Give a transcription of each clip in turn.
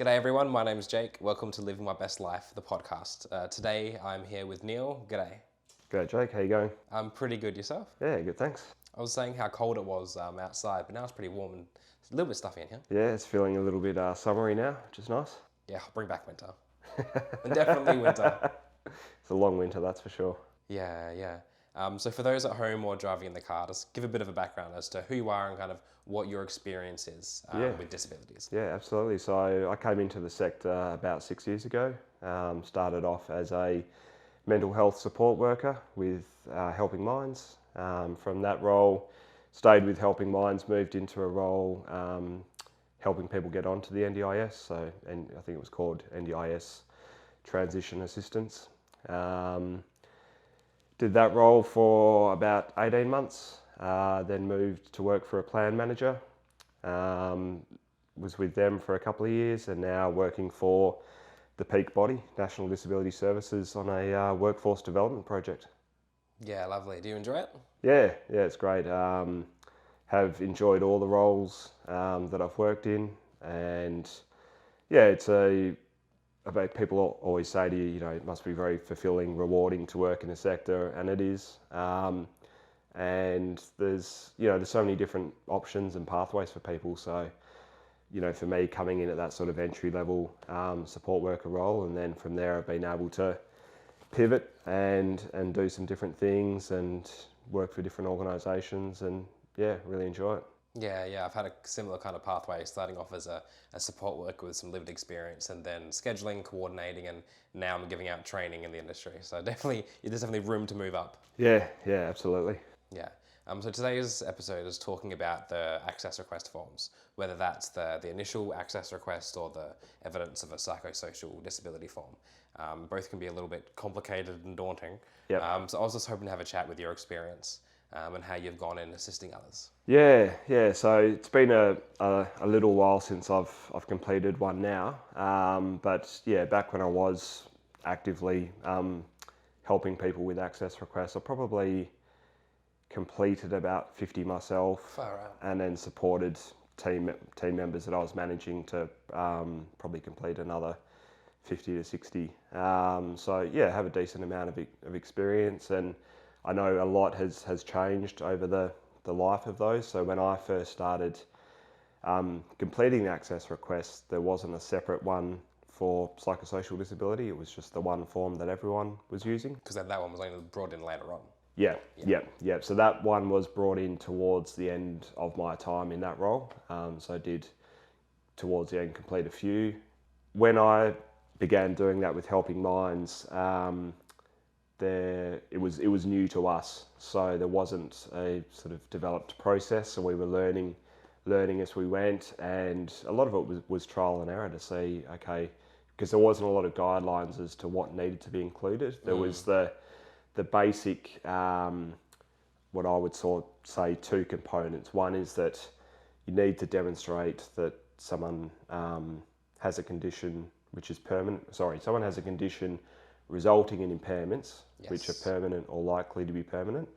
G'day everyone, my name's Jake. Welcome to Living My Best Life, the podcast. Today I'm here with Neil. G'day. G'day Jake, how you going? I'm pretty good, yourself? Yeah, good, thanks. I was saying how cold it was outside, but now it's pretty warm and it's a little bit stuffy in here. Yeah, it's feeling a little bit summery now, which is nice. Yeah, bring back winter. And definitely winter. It's a long winter, that's for sure. Yeah. So for those at home or driving in the car, just give a bit of a background as to who you are and kind of what your experience is with disabilities. Yeah, absolutely. So I came into the sector about 6 years ago. Started off as a mental health support worker with Helping Minds. From that role, stayed with Helping Minds, moved into a role helping people get onto the NDIS. And I think it was called NDIS Transition Assistance. Did that role for about 18 months, then moved to work for a plan manager. Was with them for a couple of years and now working for the Peak Body, National Disability Services, on a workforce development project. Yeah, lovely. Do you enjoy it? Yeah, it's great. Have enjoyed all the roles that I've worked in, and yeah, it's about people always say to you, it must be very fulfilling, rewarding to work in the sector, and it is. And there's so many different options and pathways for people. So, for me, coming in at that sort of entry level support worker role, and then from there I've been able to pivot and do some different things and work for different organisations, and yeah, really enjoy it. Yeah, I've had a similar kind of pathway, starting off as a support worker with some lived experience and then scheduling, coordinating, and now I'm giving out training in the industry. So there's definitely room to move up. Yeah, absolutely. Yeah. So today's episode is talking about the access request forms, whether that's the initial access request or the evidence of a psychosocial disability form. Both can be a little bit complicated and daunting. Yep. So I was just hoping to have a chat with your experience and how you've gone in assisting others. Yeah. So it's been a little while since I've completed one now. But yeah, back when I was actively helping people with access requests, I probably completed about 50 myself. Far out. And then supported team members that I was managing to probably complete another 50 to 60. So yeah, have a decent amount of experience, and I know a lot has changed over the life of those. So when I first started completing the access request, there wasn't a separate one for psychosocial disability. It was just the one form that everyone was using. Because that one was only brought in later on. Yeah. So that one was brought in towards the end of my time in that role. So I did, towards the end, complete a few. When I began doing that with Helping Minds, it was new to us. So there wasn't a sort of developed process. So we were learning as we went, and a lot of it was trial and error to see, okay, because there wasn't a lot of guidelines as to what needed to be included. There was the basic, what I would say two components. One is that you need to demonstrate that someone has a condition which is permanent. Someone has a condition resulting in impairments, yes, which are permanent or likely to be permanent.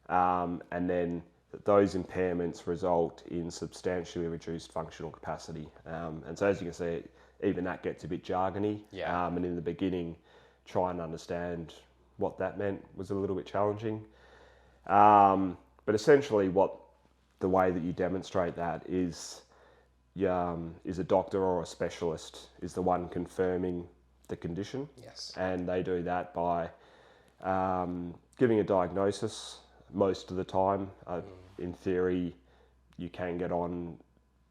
And then that those impairments result in substantially reduced functional capacity. And so as you can see, even that gets a bit jargony. Yeah. And in the beginning, try and understand what that meant was a little bit challenging. But essentially the way that you demonstrate that is a doctor or a specialist is the one confirming the condition. Yes. And they do that by giving a diagnosis most of the time. In theory, you can get on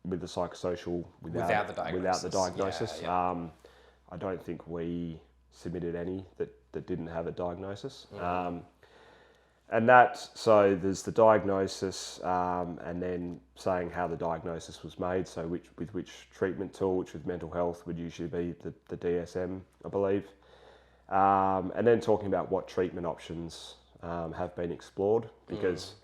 with the psychosocial without the diagnosis. Yeah. I don't think we submitted any that didn't have a diagnosis. So there's the diagnosis, and then saying how the diagnosis was made, so with which treatment tool, which with mental health would usually be the DSM, I believe. And then talking about what treatment options have been explored, because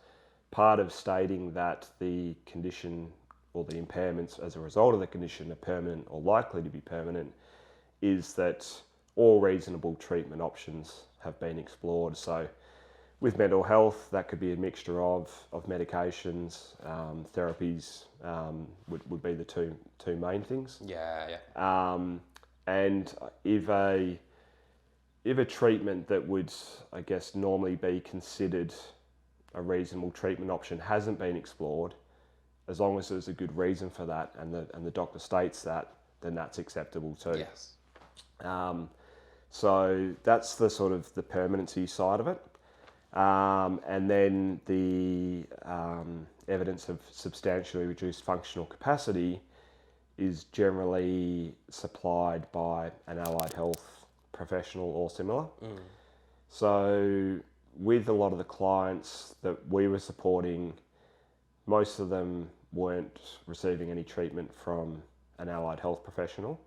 part of stating that the condition or the impairments as a result of the condition are permanent or likely to be permanent is that all reasonable treatment options have been explored. So with mental health, that could be a mixture of medications, therapies would be the two main things. Yeah. And if a treatment that would, I guess, normally be considered a reasonable treatment option hasn't been explored, as long as there's a good reason for that and the doctor states that, then that's acceptable too. Yes. So that's the sort of the permanency side of it. And then the evidence of substantially reduced functional capacity is generally supplied by an allied health professional or similar. So with a lot of the clients that we were supporting, most of them weren't receiving any treatment from an allied health professional.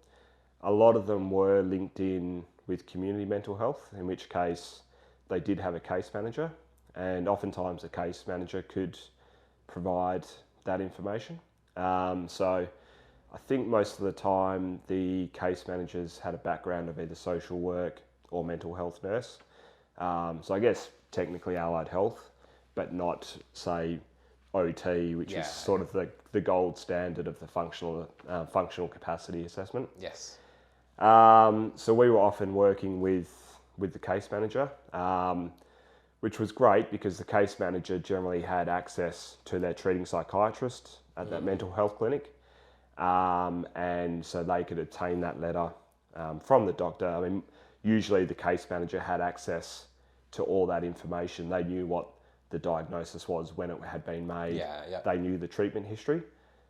A lot of them were linked in with community mental health, in which case they did have a case manager, and oftentimes the case manager could provide that information. So I think most of the time the case managers had a background of either social work or mental health nurse. So I guess technically allied health, but not, say, OT, which is sort of the gold standard of the functional capacity assessment. Yes. So we were often working with the case manager, which was great because the case manager generally had access to their treating psychiatrist at that mental health clinic. And so they could obtain that letter from the doctor. I mean, usually the case manager had access to all that information. They knew what the diagnosis was when it had been made. They knew the treatment history.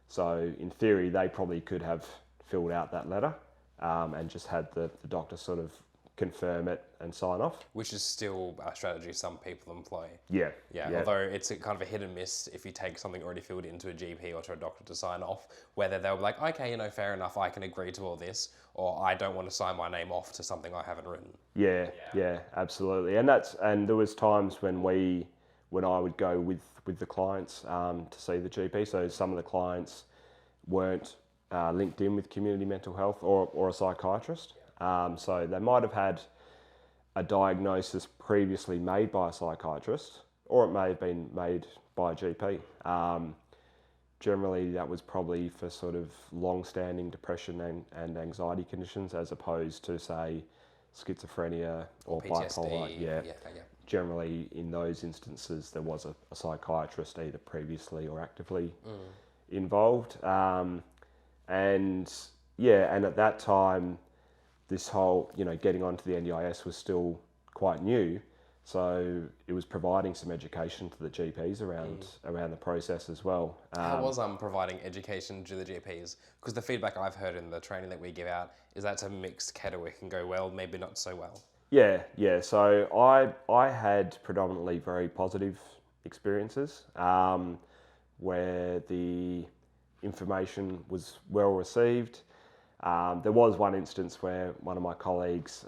So in theory, they probably could have filled out that letter and just had the doctor sort of confirm it and sign off. Which is still a strategy some people employ. Yeah. Although it's a kind of a hit and miss if you take something already filled into a GP or to a doctor to sign off, whether they'll be like, okay, fair enough, I can agree to all this, or I don't want to sign my name off to something I haven't written. Yeah, absolutely. And there was times when I would go with the clients to see the GP. So some of the clients weren't linked in with community mental health or a psychiatrist. So they might have had a diagnosis previously made by a psychiatrist, or it may have been made by a GP. Generally, that was probably for sort of long-standing depression and anxiety conditions, as opposed to, say, schizophrenia or PTSD. bipolar. Generally, in those instances, there was a psychiatrist either previously or actively involved. And at that time, this whole, getting onto the NDIS was still quite new. So it was providing some education to the GPs around the process as well. How was providing education to the GPs? Because the feedback I've heard in the training that we give out is that's a mixed kettle. It can go well, maybe not so well. Yeah. So I had predominantly very positive experiences where the information was well received. There was one instance where one of my colleagues,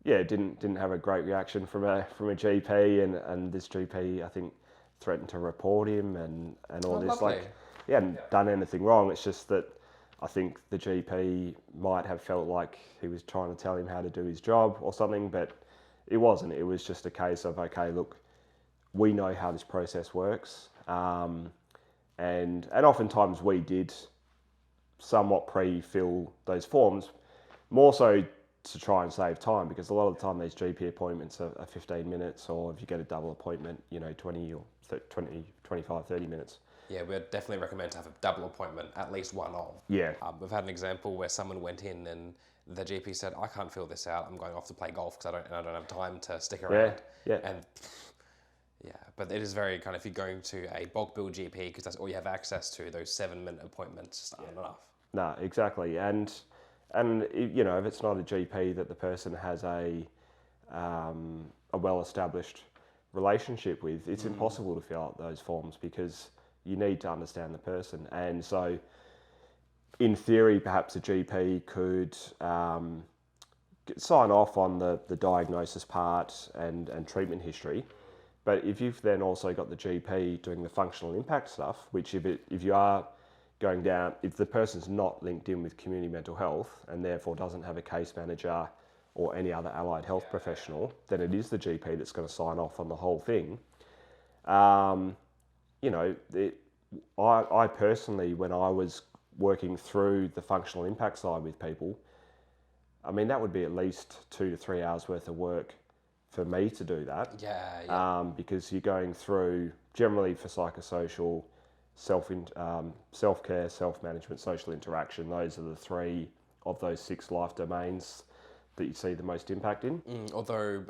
didn't have a great reaction from a GP, and this GP, I think, threatened to report him and all this. Lovely. Like, he hadn't done anything wrong. It's just that I think the GP might have felt like he was trying to tell him how to do his job or something, but it wasn't. It was just a case of, okay, look, we know how this process works, and oftentimes we did somewhat pre-fill those forms, more so to try and save time, because a lot of the time these GP appointments are 15 minutes, or if you get a double appointment, 20 or 25, 30 minutes. Yeah, we'd definitely recommend to have a double appointment, at least one of. Yeah. We've had an example where someone went in and the GP said, I can't fill this out, I'm going off to play golf because I don't have time to stick around. Yeah. And but it is very kind of, if you're going to a bulk bill GP, because that's all you have access to, those 7-minute appointments just aren't enough. No, exactly. And if it's not a GP that the person has a well-established relationship with, it's impossible to fill out those forms because you need to understand the person. And so, in theory, perhaps a GP could sign off on the diagnosis part and treatment history. But if you've then also got the GP doing the functional impact stuff, which if you are going down, if the person's not linked in with community mental health and therefore doesn't have a case manager or any other allied health professional, then it is the GP that's going to sign off on the whole thing. You know, I personally, when I was working through the functional impact side with people, I mean, that would be at least 2 to 3 hours worth of work for me to do that. Because you're going through, generally for psychosocial, self-care, self-management, social interaction. Those are the 3 of those 6 life domains that you see the most impact in. Although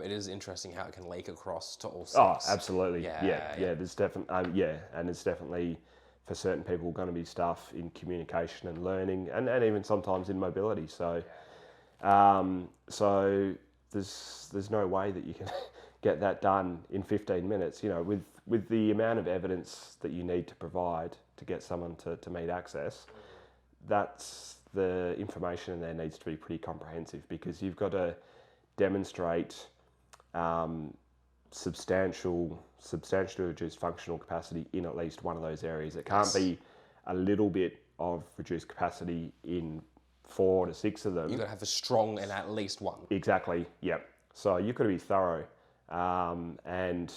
it is interesting how it can leak across to all 6. Oh, absolutely. Yeah. There's definitely, and there's definitely for certain people going to be stuff in communication and learning, and even sometimes in mobility. So, so there's no way that you can get that done in 15 minutes. You know, with the amount of evidence that you need to provide to get someone to meet access, that's the information in there needs to be pretty comprehensive, because you've got to demonstrate substantially reduced functional capacity in at least one of those areas. It can't be a little bit of reduced capacity in 4 to 6 of them. You've got to have a strong in at least one. Exactly, yep. So you've got to be thorough. And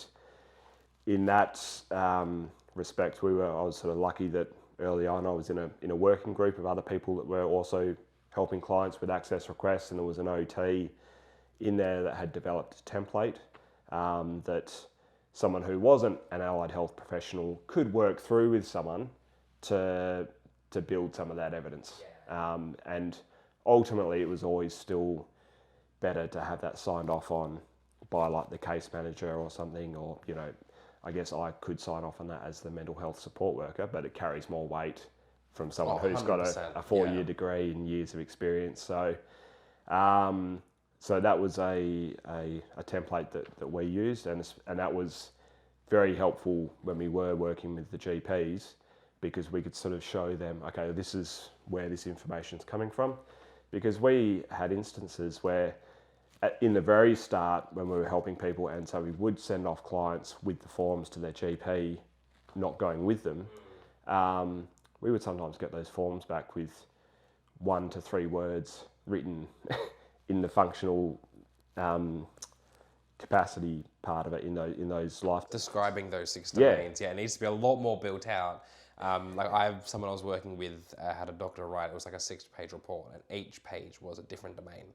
in that respect, I was sort of lucky that early on I was in a working group of other people that were also helping clients with access requests, and there was an OT in there that had developed a template that someone who wasn't an allied health professional could work through with someone to build some of that evidence. And ultimately it was always still better to have that signed off on by like the case manager or something, or, you know, I guess I could sign off on that as the mental health support worker, but it carries more weight from someone who's got a 4-year degree and years of experience. So, so that was a template that we used, and that was very helpful when we were working with the GPs, because we could sort of show them, okay, this is where this information is coming from. Because we had instances where in the very start, when we were helping people, and so we would send off clients with the forms to their GP, not going with them, we would sometimes get those forms back with 1 to 3 words written in the functional capacity part of it, in those life. Describing those 6 domains, it needs to be a lot more built out. Like someone I was working with had a doctor write, it was like a 6-page report, and each page was a different domain.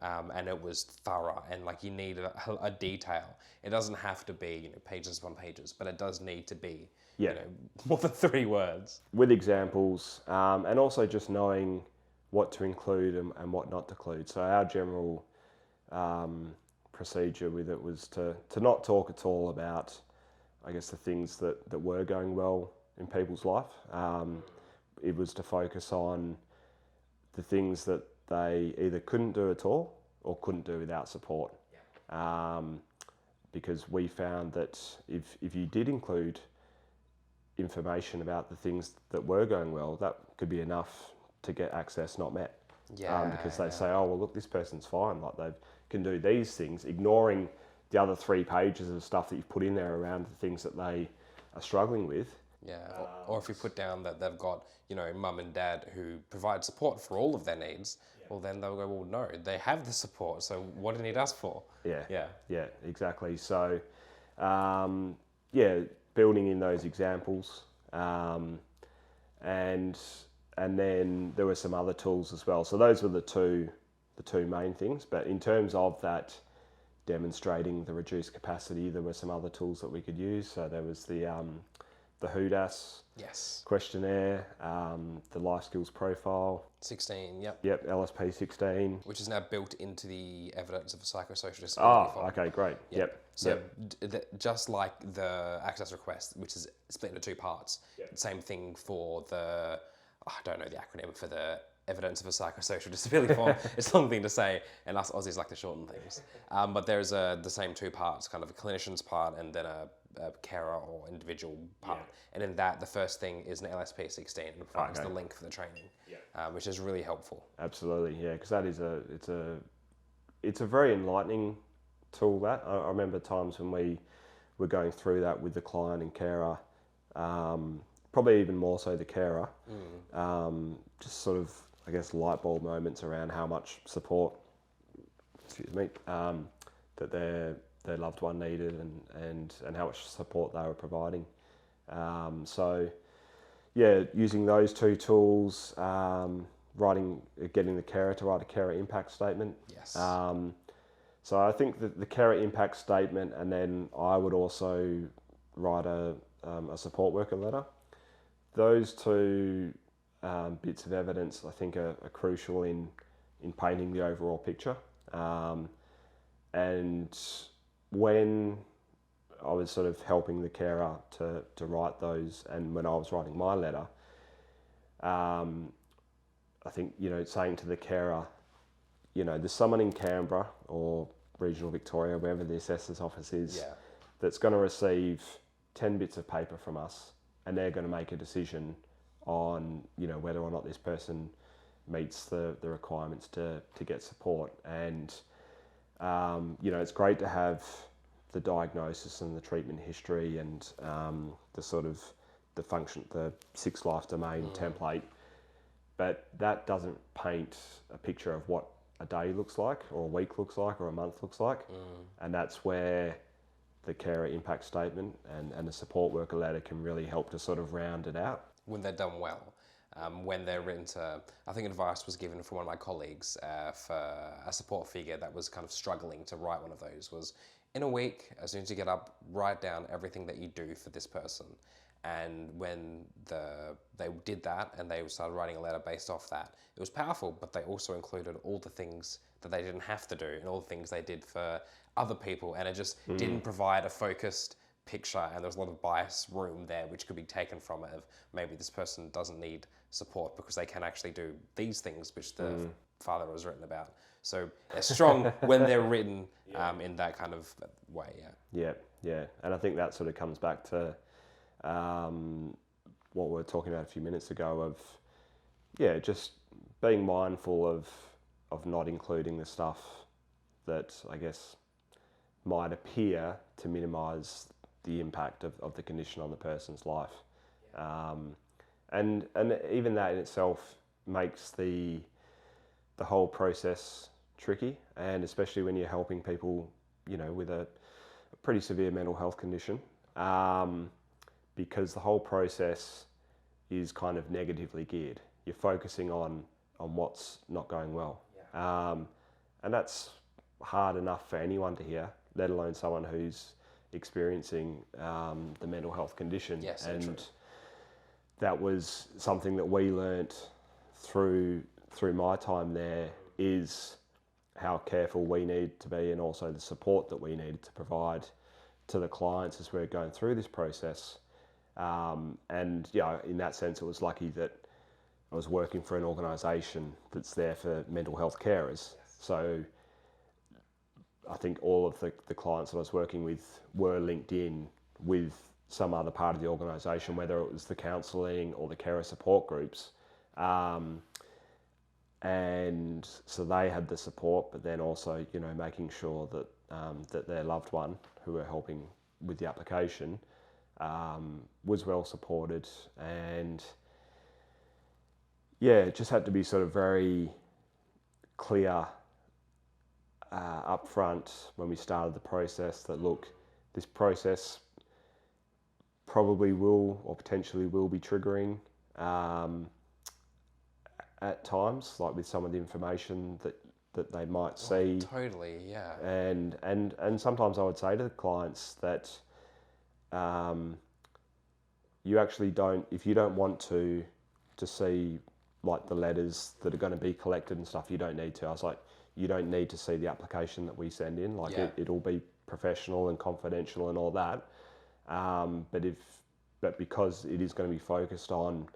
And it was thorough, and like you need a detail. It doesn't have to be, you know, pages upon pages, but it does need to be, you know, more than 3 words. With examples, and also just knowing what to include and what not to include. So our general procedure with it was to not talk at all about, I guess, the things that were going well in people's life. It was to focus on the things that they either couldn't do at all or couldn't do without support. Because we found that if you did include information about the things that were going well, that could be enough to get access not met. Because they say, oh, well, look, this person's fine, like they can do these things, ignoring the other 3 pages of stuff that you've put in there around the things that they are struggling with. Or if you put down that they've got, you know, mum and dad who provide support for all of their needs, well, then they'll go, well, no, they have the support, so what do you need us for? Yeah, exactly. So, building in those examples, and then there were some other tools as well. So those were the two main things. But in terms of that demonstrating the reduced capacity, there were some other tools that we could use. So there was the HUDAS questionnaire, the life skills profile 16, LSP 16, which is now built into the evidence of a psychosocial disability form. Okay, great. So just like the access request, which is split into 2 parts, same thing for the, I don't know the acronym for the evidence of a psychosocial disability form. It's a long thing to say, and us Aussies like to shorten things. But there's the same 2 parts, kind of a clinician's part and then a carer or individual part. And in that, the first thing is an LSP 16, and it provides the link for the training, which is really helpful. Absolutely, because that is it's a very enlightening tool. That I remember times when we were going through that with the client and carer, probably even more so the carer, just sort of, I guess, light bulb moments around how much support that their loved one needed, and how much support they were providing. So yeah, using those two tools, getting the carer to write a carer impact statement. Yes. So I think that the carer impact statement, and then I would also write a support worker letter. Those two bits of evidence, I think, are crucial in painting the overall picture. And when I was sort of helping the carer to write those, and when I was writing my letter, I think, saying to the carer, there's someone in Canberra or regional Victoria, wherever the assessor's office is, that's going to receive 10 bits of paper from us, and they're going to make a decision on, whether or not this person meets the requirements to get support. And, it's great to have the diagnosis and the treatment history and the sort of the 6 life domain template, but that doesn't paint a picture of what a day looks like, or a week looks like, or a month looks like. And that's where the carer impact statement and the support worker letter can really help to sort of round it out. When they're done well, when they're written to, I think advice was given from one of my colleagues for a support figure that was kind of struggling to write one of those, was in a week, as soon as you get up, write down everything that you do for this person. And when they did that and they started writing a letter based off that, it was powerful, but they also included all the things that they didn't have to do and all the things they did for other people. And it just didn't provide a focused picture, and there was a lot of bias room there which could be taken from it, of maybe this person doesn't need support because they can actually do these things which the father was written about. So they're strong when they're written in that kind of way. Yeah. And I think that sort of comes back to what we were talking about a few minutes ago of, just being mindful of not including the stuff that I guess might appear to minimise the impact of the condition on the person's life. And even that in itself makes the whole process tricky, and especially when you're helping people, with a pretty severe mental health condition, because the whole process is kind of negatively geared. You're focusing on what's not going well. And that's hard enough for anyone to hear, let alone someone who's experiencing the mental health condition. Yes, and true. That was something that we learnt through my time there, is how careful we need to be, and also the support that we needed to provide to the clients as we're going through this process. And in that sense, it was lucky that I was working for an organisation that's there for mental health carers. So I think all of the clients that I was working with were linked in with some other part of the organisation, whether it was the counselling or the carer support groups. And so they had the support, but then also, making sure that that their loved one, who were helping with the application, was well supported. And it just had to be sort of very clear up front when we started the process that, look, this process probably will or potentially will be triggering at times, like with some of the information that they might see. Totally, yeah. And sometimes I would say to the clients that you actually don't, if you don't want to see like the letters that are going to be collected and stuff, you don't need to. I was like, you don't need to see the application that we send in. Like it'll be professional and confidential and all that. But because it is going to be focused on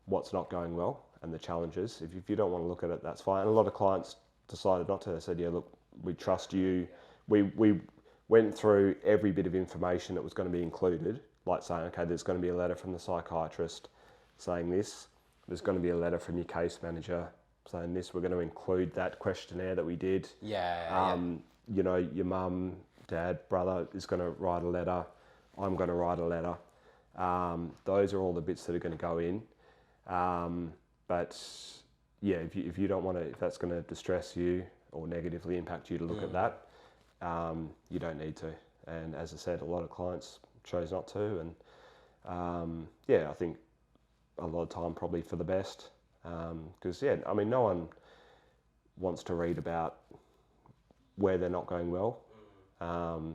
what's not going well and the challenges, if you don't want to look at it, that's fine. And a lot of clients decided not to. They said, look, we trust you. We went through every bit of information that was going to be included, like saying, okay, there's going to be a letter from the psychiatrist saying this. There's going to be a letter from your case manager saying this. We're going to include that questionnaire that we did. Your mum, dad, brother is going to write a letter. I'm going to write a letter. Those are all the bits that are going to go in. But if you don't want to, if that's going to distress you, or negatively impact you to look at that, you don't need to. And as I said, a lot of clients chose not to, and I think a lot of time probably for the best, because I mean, no one wants to read about where they're not going well, so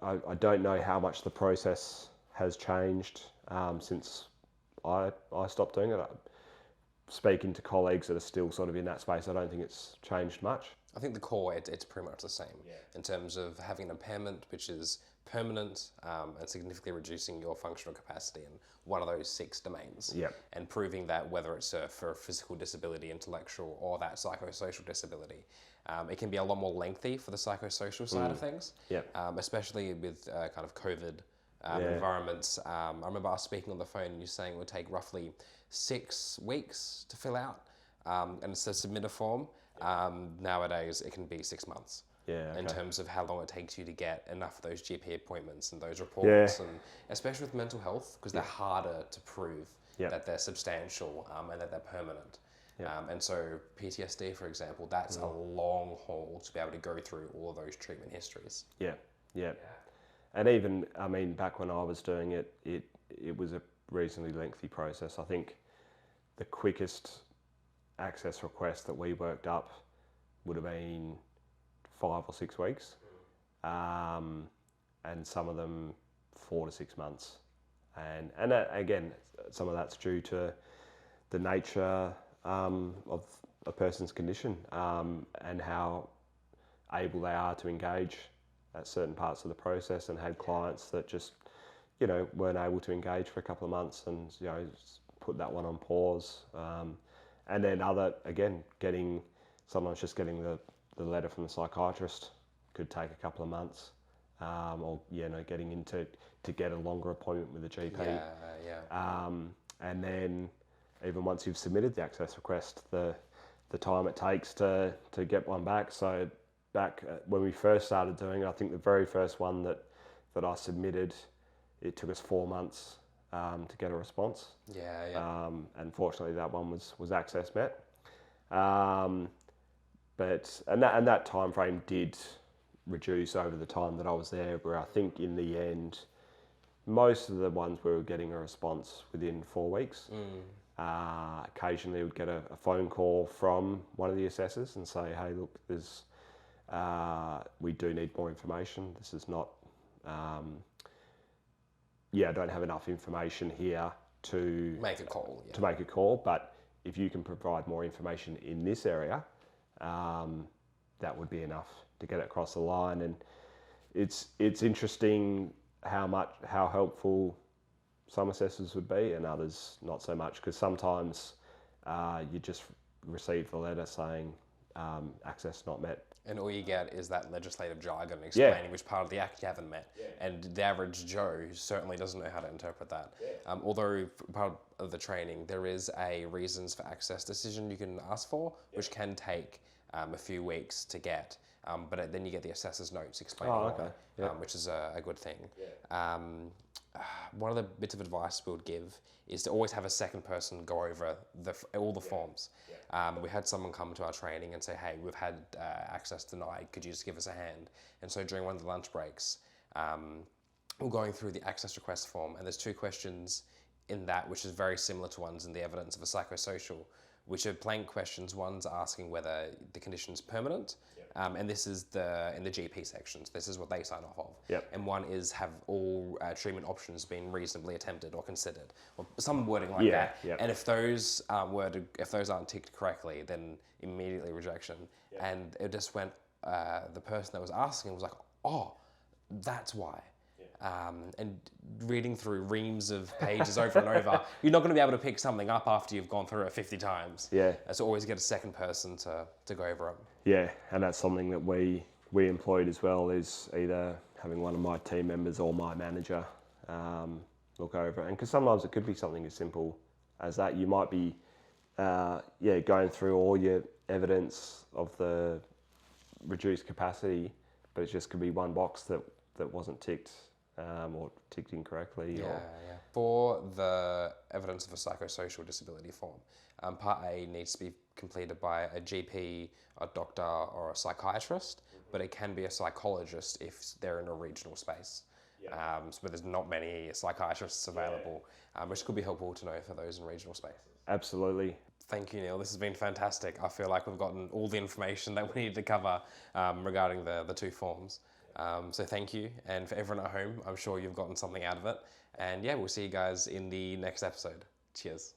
I don't know how much the process has changed since I stopped doing it. Speaking to colleagues that are still sort of in that space, I don't think it's changed much. I think the core, it's pretty much the same in terms of having an impairment which is permanent and significantly reducing your functional capacity in one of those 6 domains. And proving that whether it's for a physical disability, intellectual, or that psychosocial disability, it can be a lot more lengthy for the psychosocial side of things, especially with kind of COVID environments. I remember us speaking on the phone and you saying it would take roughly 6 weeks to fill out and to submit a form. Nowadays, it can be 6 months. In terms of how long it takes you to get enough of those GP appointments and those reports, and especially with mental health, because they're harder to prove that they're substantial and that they're permanent. And so PTSD, for example, that's a long haul to be able to go through all of those treatment histories. And even, I mean, back when I was doing it, it was a reasonably lengthy process. I think the quickest access request that we worked up would have been 5 or 6 weeks, and some of them 4 to 6 months. And that, again, some of that's due to the nature of a person's condition and how able they are to engage at certain parts of the process, and had clients that just, weren't able to engage for a couple of months and, put that one on pause. And then sometimes just getting the letter from the psychiatrist could take a couple of months, or getting into to get a longer appointment with the GP. And then even once you've submitted the access request, the time it takes to get one back. So back when we first started doing it, I think the very first one that I submitted, it took us 4 months to get a response. Unfortunately, that one was access met. But that time frame did reduce over the time that I was there, where I think in the end, most of the ones we were getting a response within 4 weeks. Occasionally we'd get a phone call from one of the assessors and say, hey, look, we do need more information. This is not, I don't have enough information here to make a call. But if you can provide more information in this area, that would be enough to get it across the line. And it's interesting how helpful some assessors would be and others not so much, because sometimes you just receive the letter saying access not met. And all you get is that legislative jargon explaining which part of the act you haven't met. And the average Joe certainly doesn't know how to interpret that. Although part of the training, there is a reasons for access decision you can ask for, which can take a few weeks to get. But then you get the assessor's notes explaining why, which is a good thing. One of the bits of advice we would give is to always have a second person go over all the forms. We had someone come to our training and say, hey, we've had access denied, could you just give us a hand? And so during one of the lunch breaks, we're going through the access request form, and there's 2 questions in that which is very similar to ones in the evidence of a psychosocial, which are blank questions. One's asking whether the condition's permanent, and this is in the GP sections. This is what they sign off of. And one is, have all treatment options been reasonably attempted or considered, or some wording like that. And if those aren't ticked correctly, then immediately rejection. And it just went. The person that was asking was like, "Oh, that's why." And reading through reams of pages over and over, you're not going to be able to pick something up after you've gone through it 50 times. So always get a second person to go over it. And that's something that we employed as well, is either having one of my team members or my manager look over it. And because sometimes it could be something as simple as that. You might be going through all your evidence of the reduced capacity, but it just could be one box that wasn't ticked. or ticked incorrectly. Yeah, Or yeah. For the evidence of a psychosocial disability form, Part A needs to be completed by a GP, a doctor, or a psychiatrist, but it can be a psychologist if they're in a regional space. So there's not many psychiatrists available, which could be helpful to know for those in regional spaces. absolutely. Thank you, Neil. This has been fantastic. I feel like we've gotten all the information that we need to cover regarding the two forms. So thank you. And for everyone at home, I'm sure you've gotten something out of it. And yeah, we'll see you guys in the next episode. Cheers.